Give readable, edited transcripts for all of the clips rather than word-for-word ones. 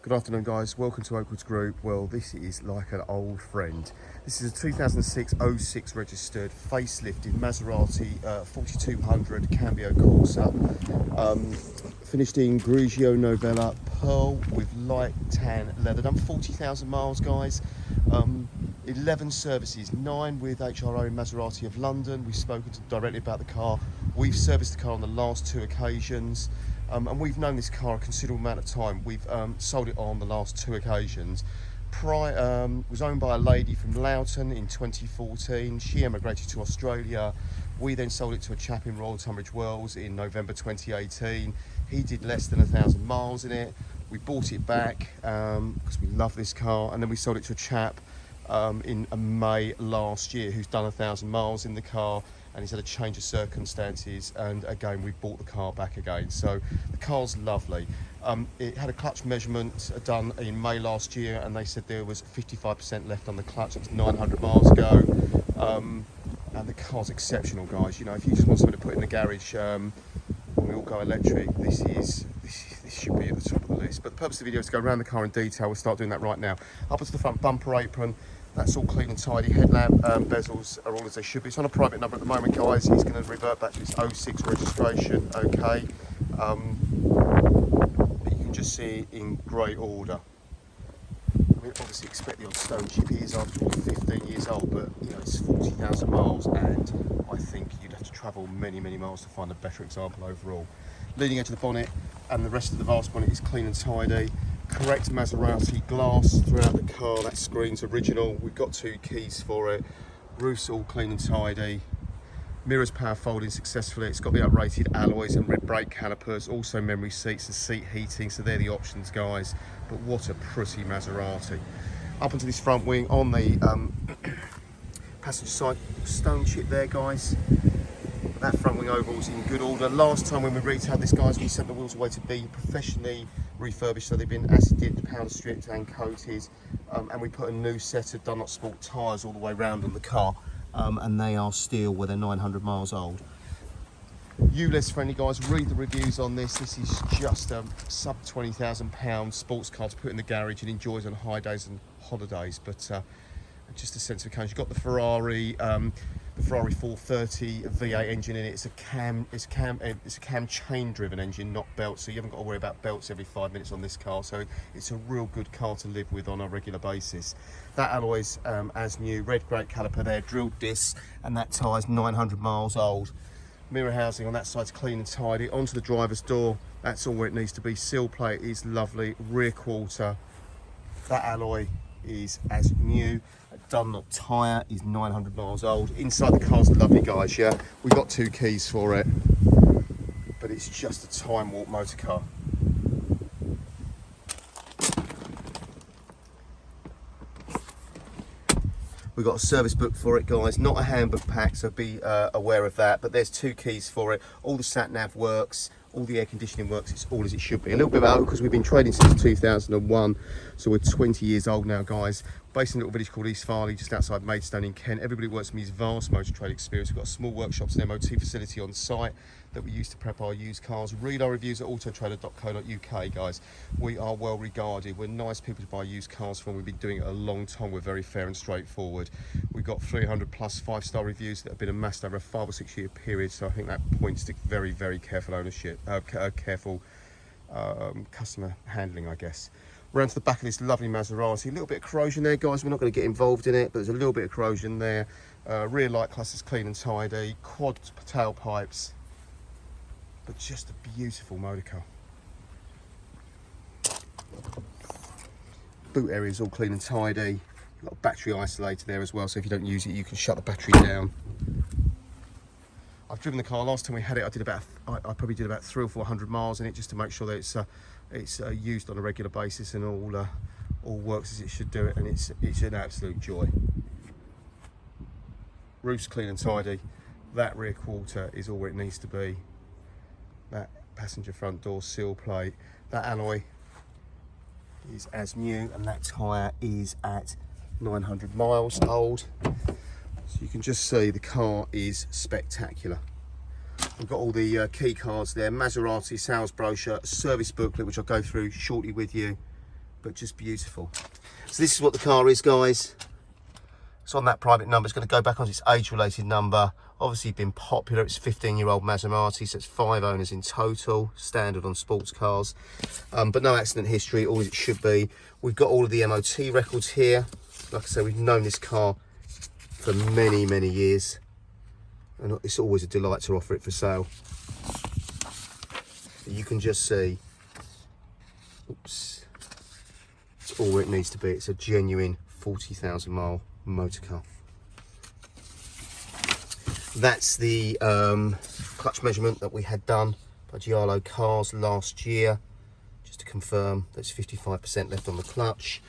Good afternoon guys, welcome to Oakwoods Group. Well, this is like an old friend. This is a 2006 06 registered facelifted Maserati 4200 Cambiocorsa. Finished in Grigio Nuvalo pearl with light tan leather. Done 40,000 miles guys. 11 services, 9 with HRO Maserati of London. We've spoken to them directly about the car. We've serviced the car on the last 2 occasions. And we've known this car a considerable amount of time. We've sold it on the last 2 occasions. Was owned by a lady from Loughton in 2014. She emigrated to Australia. We then sold it to a chap in Royal Tunbridge Wells in November 2018. He did less than 1,000 miles in it. We bought it back because we love this car, and then we sold it to a chap in May last year who's done 1,000 miles in the car, and he's had a change of circumstances, and again we bought the car back again. So the car's lovely. It had a clutch measurement done in May last year, and they said there was 55% left on the clutch. It was 900 miles ago, and the car's exceptional guys. You know, if you just want something to put in the garage when we all go electric, this should be at the top of the list. But the purpose of the video is to go around the car in detail. We'll start doing that right now. Up onto the front bumper apron, that's all clean and tidy. Headlamp bezels are all as they should be. It's on a private number at the moment guys. He's going to revert back to his 06 registration, okay. But you can just see it in great order. I mean, obviously expect the odd stone chip. He is after all 15 years old, but you know, it's 40,000 miles, and I think you'd have to travel many miles to find a better example overall. Leading edge of the bonnet and the rest of the vast bonnet is clean and tidy. Correct Maserati glass throughout the car. That screen's original. We've got 2 keys for it. Roof's all clean and tidy. Mirrors power folding successfully. It's got the uprated alloys and red brake calipers. Also memory seats and seat heating. So they're the options, guys. But what a pretty Maserati. Up onto this front wing on the passenger side, stone chip there, guys. That front wing overall's in good order. Last time when we retailed this, guys, we sent the wheels away to be professionally refurbished, so they've been acid dipped, powder stripped and coated, and we put a new set of Dunlop Sport tyres all the way around on the car, and they are steel where they're 900 miles old. ULEZ friendly guys, read the reviews on this. This is just a sub £20,000 sports car to put in the garage and enjoy on high days and holidays, but just a sense of occasion. You've got the Ferrari 430 V8 engine in it. It's a cam chain driven engine, not belt, so you haven't got to worry about belts every 5 minutes on this car. So it's a real good car to live with on a regular basis. That alloy's as new, red brake caliper there, drilled discs, and that tyre's 900 miles old. Mirror housing on that side's clean and tidy. Onto the driver's door, that's all where it needs to be. Sill plate is lovely. Rear quarter, that alloy is as new. A Dunlop tyre is 900 miles old. Inside the car's lovely guys, yeah. We've got 2 keys for it, but it's just a time walk motor car. We've got a service book for it guys, not a handbook pack, so be aware of that, but there's 2 keys for it. All the sat nav works, all the air conditioning works, it's all as it should be. A little bit about it because we've been trading since 2001, so we're 20 years old now guys. Based in a little village called East Farley, just outside Maidstone in Kent. Everybody works from his vast motor trade experience. We've got small workshops and MOT facility on site that we use to prep our used cars. Read our reviews at autotrader.co.uk guys. We are well regarded. We're nice people to buy used cars from. We've been doing it a long time. We're very fair and straightforward. We've got 300 plus 5-star reviews that have been amassed over a 5 or 6 year period, so I think that points to very careful ownership, careful customer handling, I guess. Round to the back of this lovely Maserati, a little bit of corrosion there guys. We're not going to get involved in it, but there's a little bit of corrosion there. Rear light cluster's clean and tidy, quad tailpipes, but just a beautiful motor car. Boot area is all clean and tidy. You've got a battery isolator there as well, so if you don't use it you can shut the battery down. I've driven the car. Last time we had it, I probably did about 300 or 400 miles in it, just to make sure that it's used on a regular basis and all works as it should do it, and it's an absolute joy. Roof's clean and tidy. That rear quarter is all where it needs to be. That passenger front door sill plate, that alloy is as new, and that tyre is at 900 miles old. So you can just see the car is spectacular. We've got all the key cards there, Maserati sales brochure, service booklet, which I'll go through shortly with you. but just beautiful. So this is what the car is, guys. It's on that private number. It's going to go back onto its age-related number. Obviously been popular. It's a 15-year-old Maserati, so it's 5 owners in total, standard on sports cars. But no accident history, all as it should be. We've got all of the MOT records here. Like I say, we've known this car for many, many years. And it's always a delight to offer it for sale. You can just see, oops, it's all where it needs to be. It's a genuine 40,000 mile motor car. That's the clutch measurement that we had done by Giallo Cars last year, just to confirm there's 55% left on the clutch.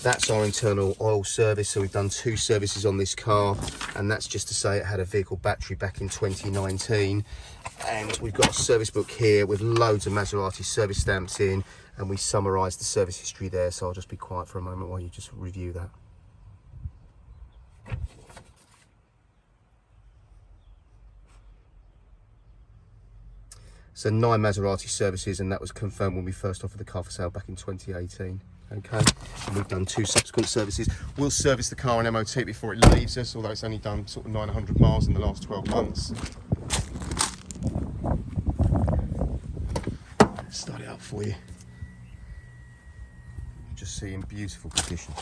That's our internal oil service, so we've done 2 services on this car, and that's just to say it had a vehicle battery back in 2019. And we've got a service book here with loads of Maserati service stamps in, and we summarise the service history there, so I'll just be quiet for a moment while you just review that. So 9 Maserati services, and that was confirmed when we first offered the car for sale back in 2018. Okay, and we've done 2 subsequent services. We'll service the car on MOT before it leaves us, although it's only done sort of 900 miles in the last 12 months. Start it up for you. Just see in beautiful condition.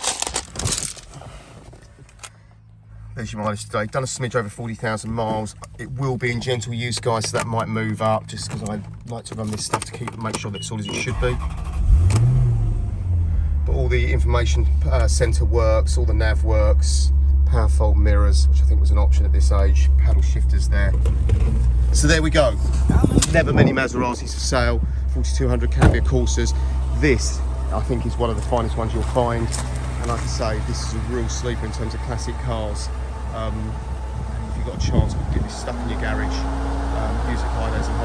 There's your mileage today. Done a smidge over 40,000 miles. It will be in gentle use, guys, so that might move up, just because I like to run this stuff to make sure that it's all as it should be. But all the information centre works, all the nav works, power fold mirrors, which I think was an option at this age, paddle shifters there. So there we go. Never many Maseratis for sale, 4200 Cambiocorsas. This, I think, is one of the finest ones you'll find. And like I say, this is a real sleeper in terms of classic cars. And if you've got a chance, get this stuff in your garage, use it high days and